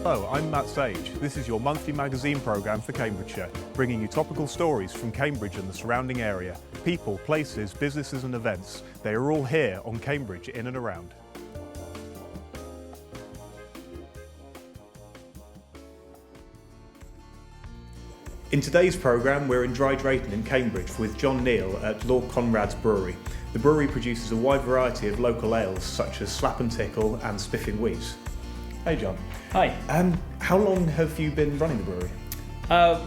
Hello, I'm Matt Sage. This is your monthly magazine programme for Cambridgeshire, bringing you topical stories from Cambridge and the surrounding area. People, places, businesses and events, they are all here on Cambridge in and around. In today's programme, we're in Drayton in Cambridge with John Neal at Lord Conrads Brewery. The brewery produces a wide variety of local ales such as Slap and Tickle and Spiffing Wheat. Hey John. Hi. How long have you been running the brewery?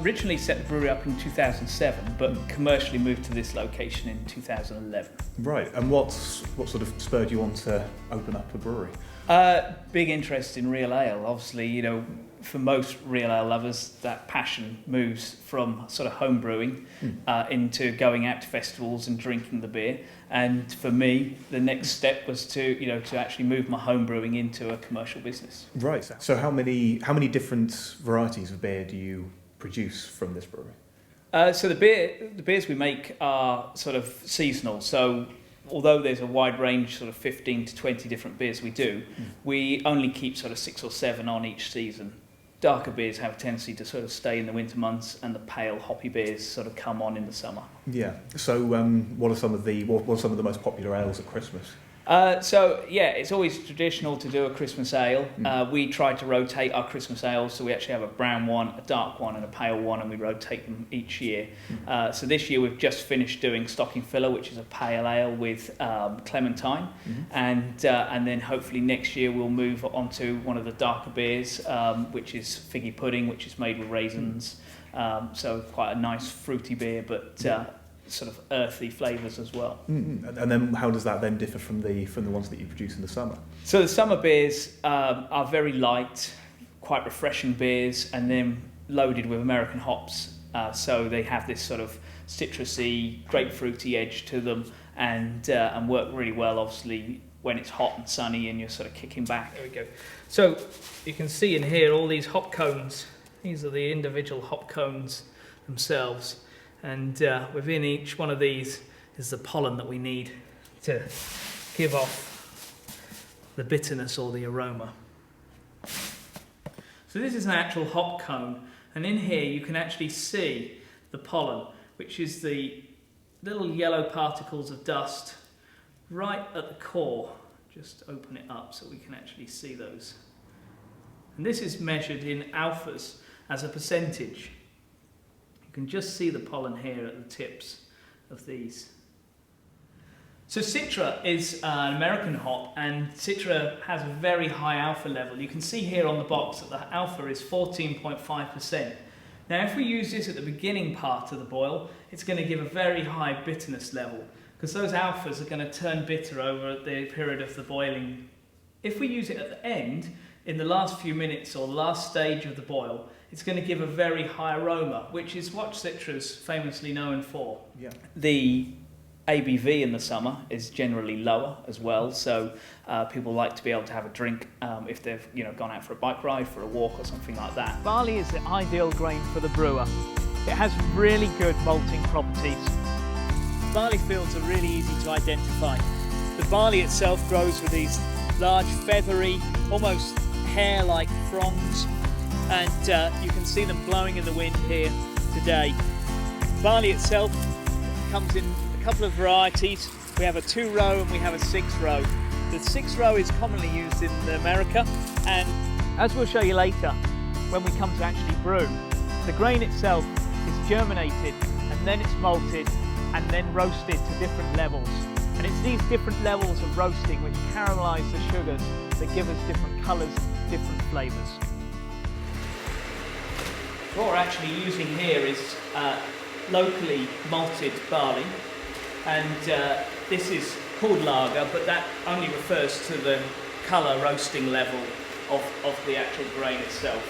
Originally set the brewery up in 2007, but commercially moved to this location in 2011. Right, and what sort of spurred you on to open up a brewery? Big interest in real ale. Obviously, you know, for most real ale lovers, that passion moves from sort of home brewing into going out to festivals and drinking the beer. And for me, the next step was to actually move my home brewing into a commercial business. Right. So how many different varieties of beer do you produce from this brewery? So the beers we make are sort of seasonal. So although there's a wide range, sort of 15 to 20 different beers we do, we only keep sort of 6 or 7 on each season. Darker beers have a tendency to sort of stay in the winter months, and the pale hoppy beers sort of come on in the summer. Yeah. So what are some of the most popular ales at Christmas? It's always traditional to do a Christmas ale. We try to rotate our Christmas ales, so we actually have a brown one, a dark one and a pale one, and we rotate them each year. So this year we've just finished doing Stocking Filler, which is a pale ale with clementine, and then hopefully next year we'll move on to one of the darker beers, which is Figgy Pudding, which is made with raisins. So quite a nice fruity beer, but sort of earthy flavours as well. And then how does that then differ from the ones that you produce in the summer? So the summer beers are very light, quite refreshing beers, and then loaded with American hops. So they have this sort of citrusy, grapefruity edge to them, and work really well, obviously, when it's hot and sunny and you're sort of kicking back. There we go. So you can see in here all these hop cones. These are the individual hop cones themselves. And within each one of these is the pollen that we need to give off the bitterness or the aroma. So this is an actual hop cone, and in here you can actually see the pollen, which is the little yellow particles of dust right at the core. Just open it up so we can actually see those. And this is measured in alphas as a percentage. You can just see the pollen here at the tips of these. So Citra is an American hop, and Citra has a very high alpha level. You can see here on the box that the alpha is 14.5%. Now if we use this at the beginning part of the boil, it's going to give a very high bitterness level, because those alphas are going to turn bitter over the period of the boiling. If we use it at the end, in the last few minutes or the last stage of the boil, it's going to give a very high aroma, which is what Citra's famously known for. Yeah. The ABV in the summer is generally lower as well, so people like to be able to have a drink if they've gone out for a bike ride, for a walk or something like that. Barley is the ideal grain for the brewer. It has really good malting properties. Barley fields are really easy to identify. The barley itself grows with these large, feathery, almost hair-like fronds, and you can see them blowing in the wind here today. Barley itself comes in a couple of varieties. We have a 2-row and we have a 6-row. The 6-row is commonly used in America, and as we'll show you later, when we come to actually brew, the grain itself is germinated and then it's malted and then roasted to different levels. And it's these different levels of roasting which caramelise the sugars that give us different colours, different flavours. What we're actually using here is locally malted barley, and this is called lager, but that only refers to the colour roasting level of the actual grain itself.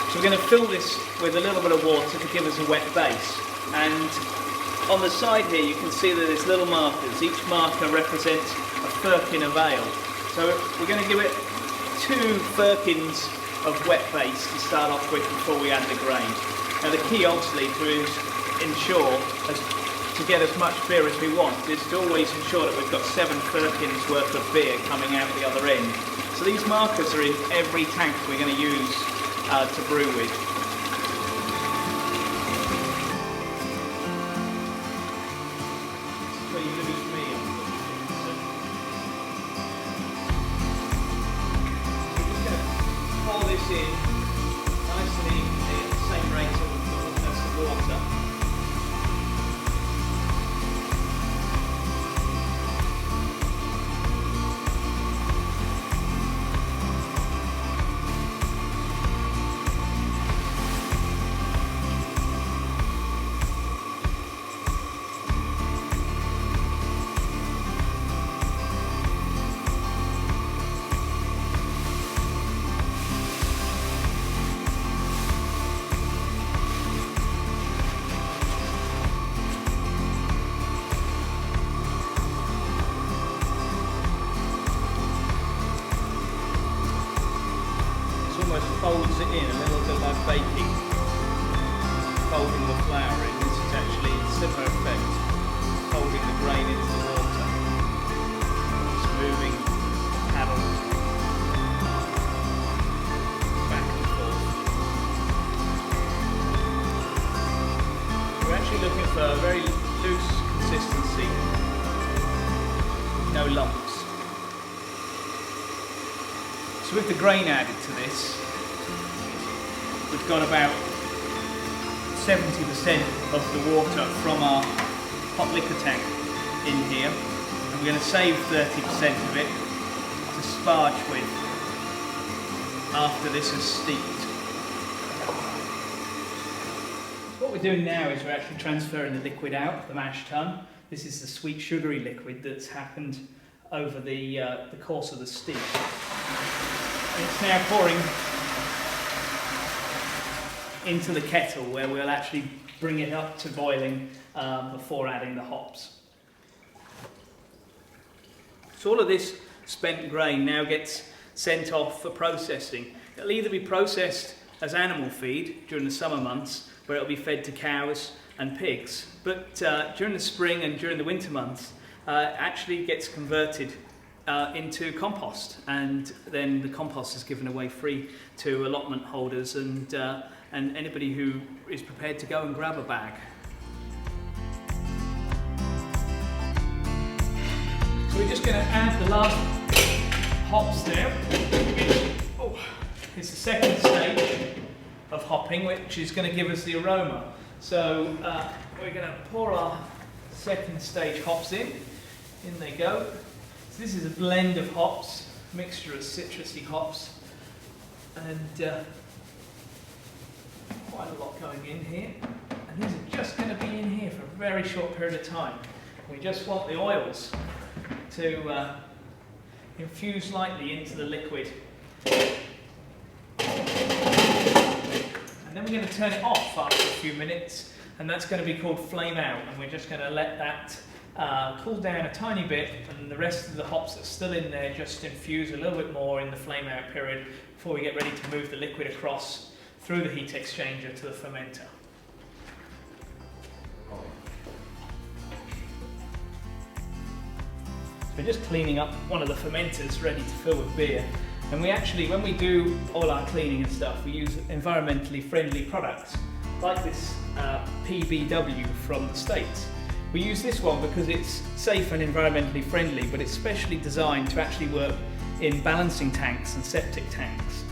So we're going to fill this with a little bit of water to give us a wet base, and on the side here you can see that there's little markers. Each marker represents a firkin of ale. So we're going to give it 2 firkins of wet base to start off with before we add the grain. Now the key obviously to ensure as to get as much beer as we want is to always ensure that we've got 7 firkins worth of beer coming out the other end. So these markers are in every tank we're going to use to brew with. This is where you lose me, unfortunately. So we're just going to pour this in nice and evenly at the same rate as the water. Folds it in a little bit like baking, folding the flour in. This is actually a similar effect, folding the grain into the water, just moving the paddle back and forth. We're actually looking for a very loose consistency, no lumps. So with the grain added to this, we've got about 70% of the water from our hot liquor tank in here, and we're going to save 30% of it to sparge with after this is steeped. So what we're doing now is we're actually transferring the liquid out of the mash tun. This is the sweet sugary liquid that's happened over the course of the steep. And it's now pouring into the kettle where we'll actually bring it up to boiling before adding the hops. So all of this spent grain now gets sent off for processing. It'll either be processed as animal feed during the summer months, where it'll be fed to cows and pigs, but during the spring and during the winter months it actually gets converted into compost, and then the compost is given away free to allotment holders and anybody who is prepared to go and grab a bag. So we're just going to add the last hops there. It's the second stage of hopping, which is going to give us the aroma. So we're going to pour our second stage hops in. In they go. So this is a blend of hops, mixture of citrusy hops, and quite a lot going in here. And these are just going to be in here for a very short period of time. We just want the oils to infuse lightly into the liquid. And then we're going to turn it off after a few minutes, and that's going to be called flame out, and we're just going to let that cool down a tiny bit, and the rest of the hops that's still in there just infuse a little bit more in the flame out period before we get ready to move the liquid across through the heat exchanger to the fermenter. So we're just cleaning up one of the fermenters ready to fill with beer. And we actually, when we do all our cleaning and stuff, we use environmentally friendly products, like this PBW from the States. We use this one because it's safe and environmentally friendly, but it's specially designed to actually work in balancing tanks and septic tanks.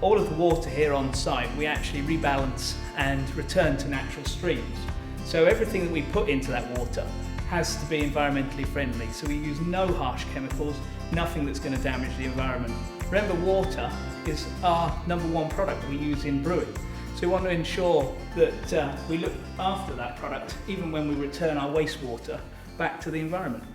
All of the water here on site we actually rebalance and return to natural streams. So everything that we put into that water has to be environmentally friendly. So we use no harsh chemicals, nothing that's going to damage the environment. Remember, water is our #1 product we use in brewing. So we want to ensure that we look after that product even when we return our wastewater back to the environment.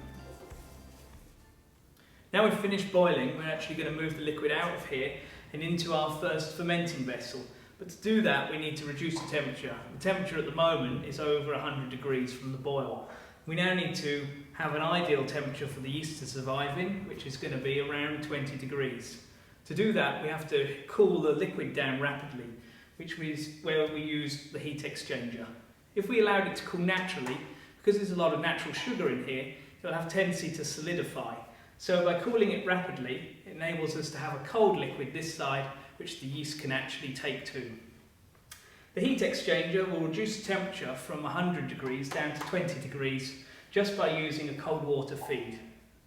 Now we've finished boiling, we're actually going to move the liquid out of here and into our first fermenting vessel. But to do that, we need to reduce the temperature. The temperature at the moment is over 100 degrees from the boil. We now need to have an ideal temperature for the yeast to survive in, which is going to be around 20 degrees. To do that, we have to cool the liquid down rapidly, which is where we use the heat exchanger. If we allowed it to cool naturally, because there's a lot of natural sugar in here, it'll have a tendency to solidify. So by cooling it rapidly, it enables us to have a cold liquid this side, which the yeast can actually take to. The heat exchanger will reduce the temperature from 100 degrees down to 20 degrees just by using a cold water feed.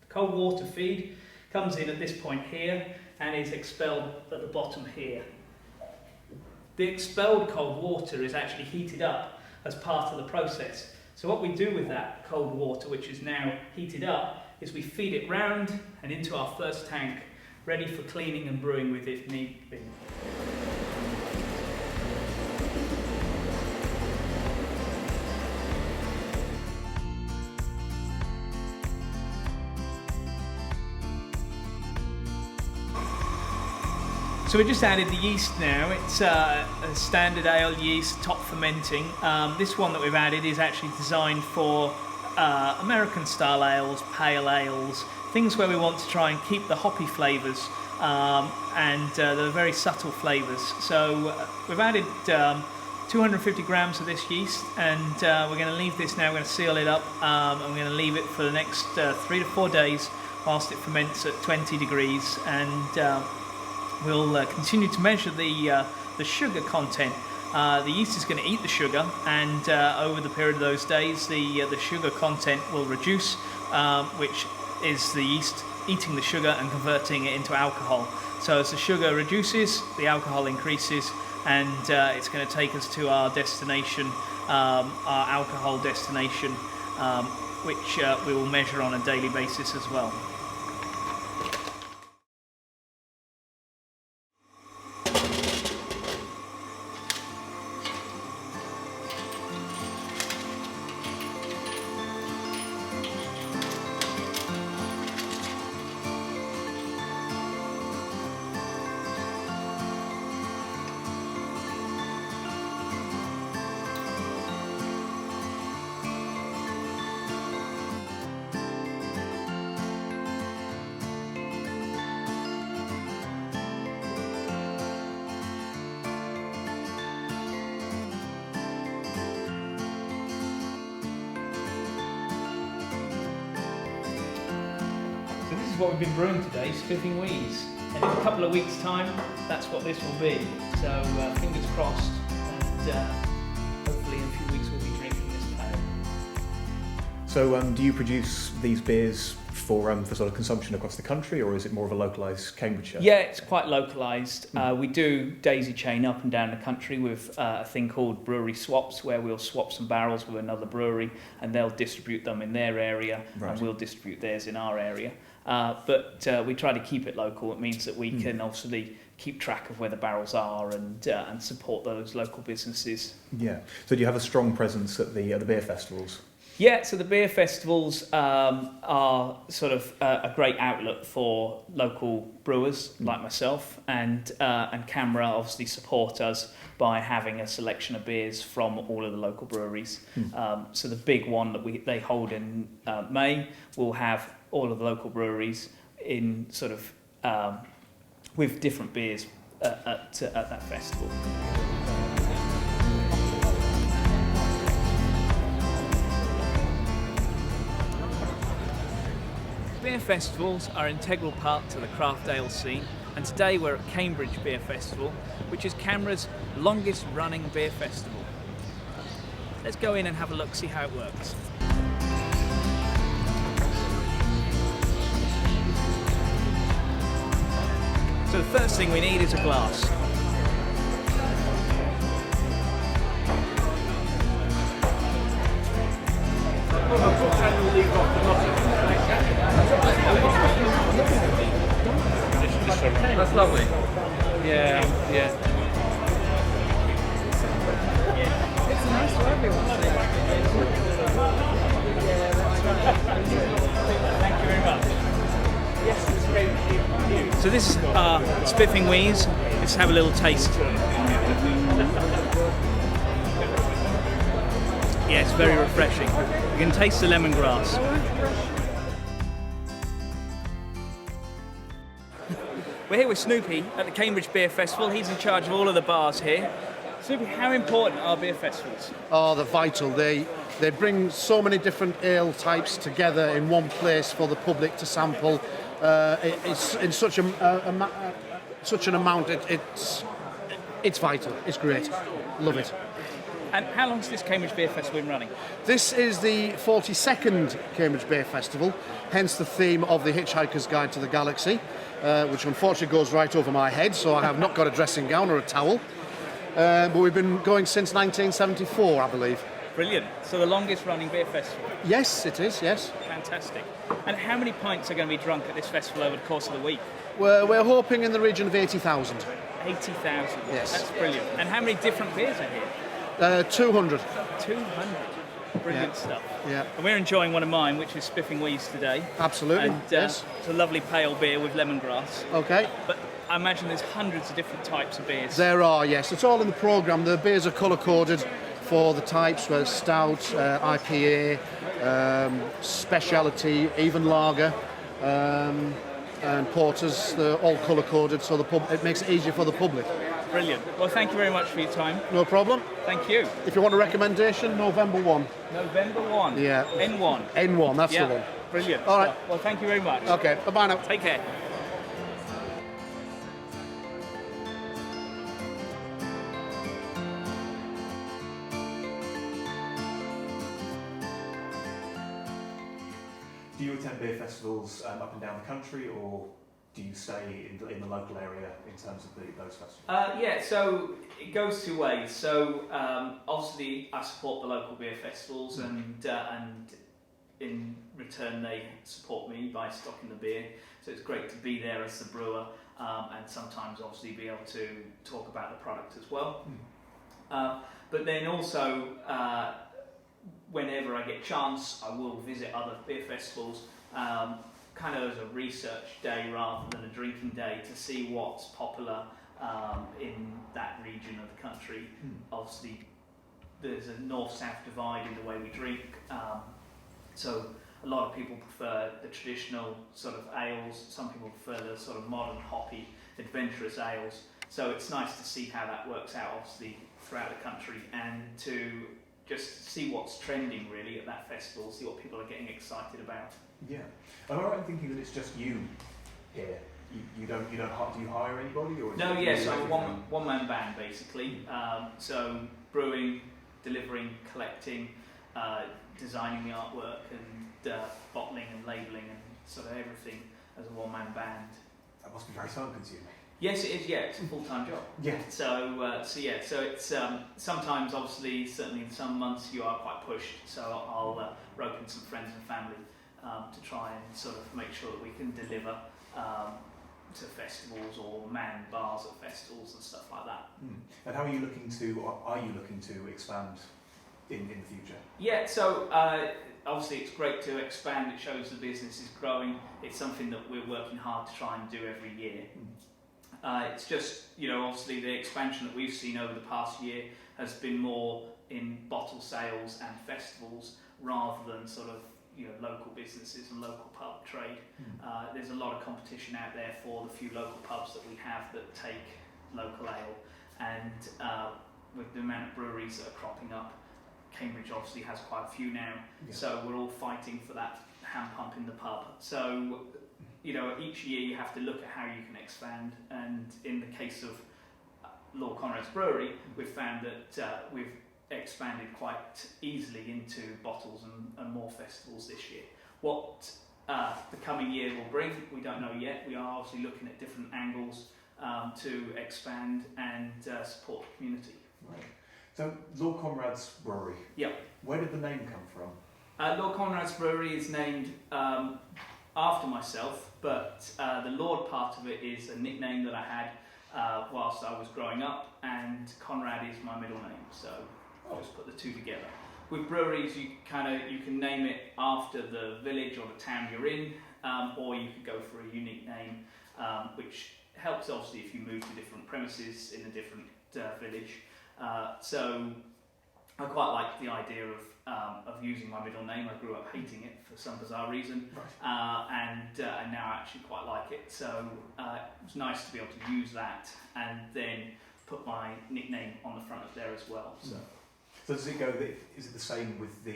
The cold water feed comes in at this point here and is expelled at the bottom here. The expelled cold water is actually heated up as part of the process. So what we do with that cold water, which is now heated up, is we feed it round and into our first tank, ready for cleaning and brewing with if need be. So we just added the yeast now. It's a standard ale yeast, top fermenting. This one that we've added is actually designed for American style ales, pale ales, things where we want to try and keep the hoppy flavours and the very subtle flavours. So we've added 250 grams of this yeast, and we're going to leave this now. We're going to seal it up and we're going to leave it for the next 3 to 4 days whilst it ferments at 20 degrees, and we'll continue to measure the sugar content. The yeast is going to eat the sugar, and over the period of those days the sugar content will reduce, which is the yeast eating the sugar and converting it into alcohol. So as the sugar reduces, the alcohol increases, and it's going to take us to our destination, our alcohol destination, which we will measure on a daily basis as well. So this is what we've been brewing today, Spiffing Wheeze. And in a couple of weeks' time, that's what this will be. So fingers crossed, and hopefully in a few weeks we'll be drinking this pale. So do you produce these beers for sort of consumption across the country, or is it more of a localised Cambridgeshire? Yeah, it's quite localised. We do daisy chain up and down the country with a thing called brewery swaps, where we'll swap some barrels with another brewery and they'll distribute them in their area, right, and we'll distribute theirs in our area. But we try to keep it local. It means that we can obviously keep track of where the barrels are and support those local businesses. Yeah. So do you have a strong presence at the beer festivals? Yeah, so the beer festivals are sort of a great outlet for local brewers like myself, and CAMRA obviously support us by having a selection of beers from all of the local breweries. So the big one that they hold in May will have all of the local breweries in sort of with different beers at that festival. Beer festivals are an integral part to the craft ale scene, and today we're at Cambridge Beer Festival, which is CAMRA's longest running beer festival. Let's go in and have a look, see how it works. So the first thing we need is a glass. That's lovely. Yeah. It's nice for everyone. Thank you very much. Yes, it's great. So this is our Spiffing Wheeze. Let's have a little taste. Yeah, it's very refreshing. You can taste the lemongrass. We're here with Snoopy at the Cambridge Beer Festival. He's in charge of all of the bars here. Snoopy, how important are beer festivals? Oh, they're vital. They They bring so many different ale types together in one place for the public to sample. It's in such such an amount. It's vital. It's great. Love it. And how long has this Cambridge Beer Festival been running? This is the 42nd Cambridge Beer Festival, hence the theme of the Hitchhiker's Guide to the Galaxy, which unfortunately goes right over my head, so I have not got a dressing gown or a towel. But we've been going since 1974, I believe. Brilliant. So the longest running beer festival. Yes, it is, yes. Fantastic. And how many pints are going to be drunk at this festival over the course of the week? We're hoping in the region of 80,000. 80,000. Yes. That's brilliant. And how many different beers are here? 200. 200. Brilliant stuff. Yeah. And we're enjoying one of mine, which is Spiffing Wheeze today. Absolutely. And yes. It's a lovely pale beer with lemongrass. Okay. But I imagine there's hundreds of different types of beers. There are, yes. It's all in the programme. The beers are colour-coded for the types, whether stout, IPA, speciality, even lager, and porters. They're all colour-coded, so it makes it easier for the public. Brilliant. Well, thank you very much for your time. No problem. Thank you. If you want a recommendation, November 1. November 1. Yeah. N1. N1, that's Yeah. the one. Brilliant. All right. Well, thank you very much. Okay, bye-bye now. Take care. Do you attend beer festivals up and down the country, or do you stay in the local area in terms of those festivals? Yeah, so it goes two ways. So obviously I support the local beer festivals, and in return they support me by stocking the beer. So it's great to be there as the brewer, and sometimes obviously be able to talk about the product as well. But then also, whenever I get a chance, I will visit other beer festivals, kind of as a research day rather than a drinking day, to see what's popular in that region of the country. Obviously, there's a north-south divide in the way we drink, so a lot of people prefer the traditional sort of ales, some people prefer the sort of modern, hoppy, adventurous ales. So it's nice to see how that works out, obviously, throughout the country, and to just see what's trending really at that festival, see what people are getting excited about. Yeah. Am I right in thinking that it's just you here? You don't do you hire anybody, or? No, yeah, so one man band basically. So brewing, delivering, collecting, designing the artwork, and bottling and labelling and sort of everything as a one man band. That must be very time consuming. Yes, it is. Yeah, it's a full-time job. Yeah. So it's sometimes, obviously, certainly in some months you are quite pushed. So I'll rope in some friends and family to try and sort of make sure that we can deliver to festivals or man bars at festivals and stuff like that. And how are you looking to expand in the future? Yeah. So obviously it's great to expand. It shows the business is growing. It's something that we're working hard to try and do every year. It's just, obviously the expansion that we've seen over the past year has been more in bottle sales and festivals rather than sort of, local businesses and local pub trade. There's a lot of competition out there for the few local pubs that we have that take local ale, and with the amount of breweries that are cropping up, Cambridge obviously has quite a few now, so we're all fighting for that hand pump in the pub. So each year you have to look at how you can expand, and in the case of Lord Conrads Brewery, we've found that we've expanded quite easily into bottles and more festivals this year. What the coming year will bring, we don't know yet. We are obviously looking at different angles to expand and support the community. Right. So Lord Conrads Brewery. Yeah. Where did the name come from? Lord Conrads Brewery is named after myself, but the Lord part of it is a nickname that I had whilst I was growing up, and Conrad is my middle name, so I'll just put the two together. With breweries, you can name it after the village or the town you're in, or you could go for a unique name, which helps obviously if you move to different premises in a different village. So I quite like the idea of using my middle name. I grew up hating it for some bizarre reason, and now I actually quite like it. So it was nice to be able to use that and then put my nickname on the front of there as well. So does it go? Is it the same with the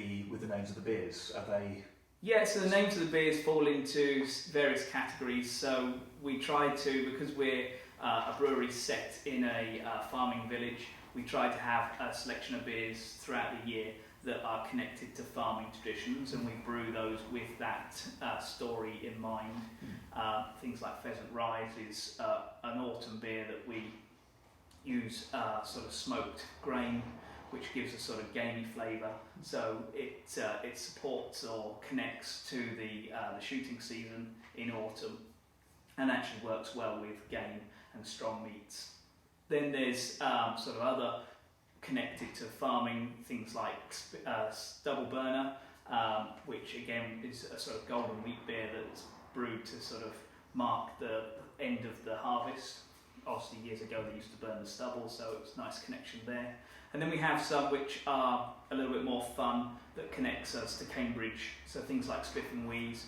names of the beers? Are they? Yeah, so the names of the beers fall into various categories. So we try to, because we're a brewery set in a farming village, we try to have a selection of beers throughout the year that are connected to farming traditions, and we brew those with that story in mind. Things like Pheasant Rise is an autumn beer that we use sort of smoked grain, which gives a sort of gamey flavour. So it supports or connects to the shooting season in autumn, and actually works well with game and strong meats. Then there's sort of other connected to farming, things like Double Burner, which again is a sort of golden wheat beer that's brewed to sort of mark the end of the harvest. Obviously years ago they used to burn the stubble, so it's a nice connection there. And then we have some which are a little bit more fun, that connects us to Cambridge, so things like Spiff and Wheeze,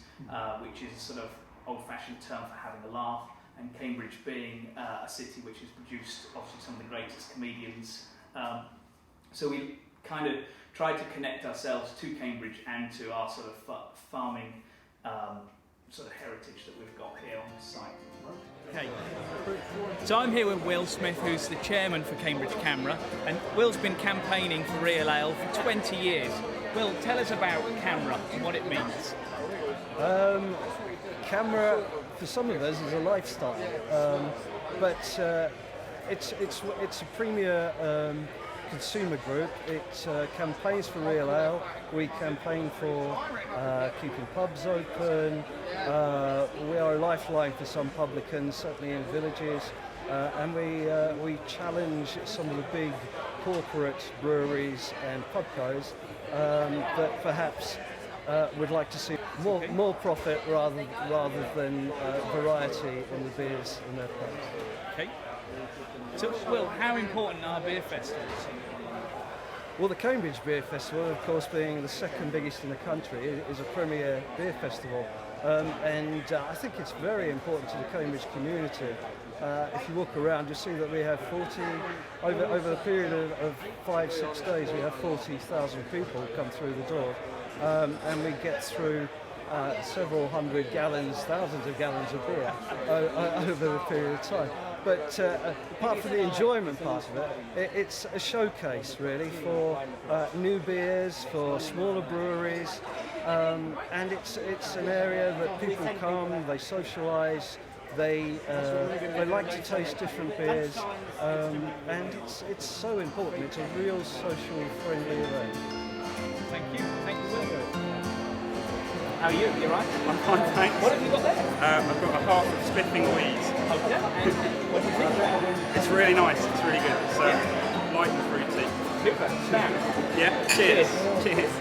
which is a sort of old-fashioned term for having a laugh, and Cambridge being a city which has produced obviously some of the greatest comedians. So we kind of try to connect ourselves to Cambridge and to our sort of farming sort of heritage that we've got here on the site. Okay, so I'm here with Will Smith, who's the chairman for Cambridge CAMRA, and Will's been campaigning for real ale for 20 years. Will, tell us about CAMRA and what it means. CAMRA, for some of us, is a lifestyle, but it's a premier consumer group. It campaigns for real ale. We campaign for keeping pubs open. We are a lifeline for some publicans, certainly in villages, and we challenge some of the big corporate breweries and pubcos that perhaps would like to see more profit rather than variety in the beers in their pubs. Okay. So, Will, how important are beer festivals? Well, the Cambridge Beer Festival, of course, being the second biggest in the country, is a premier beer festival. And I think it's very important to the Cambridge community. If you walk around, you'll see that we have over a period of 5-6 days, we have 40,000 people come through the door. And we get through several hundred gallons, thousands of gallons of beer over a period of time. But apart from the enjoyment part of it, it's a showcase really for new beers, for smaller breweries, and it's an area that people come, they socialise, they like to taste different beers, and it's so important. It's a real social friendly event. Thank you, Will. How are you? You right? I'm fine, thanks. What have you got there? I've got a half of Spiffing Wheeze. Okay. And what do you think? It's really nice, it's really good. So, light and fruity. Super. Now. Yeah, cheers. Cheers.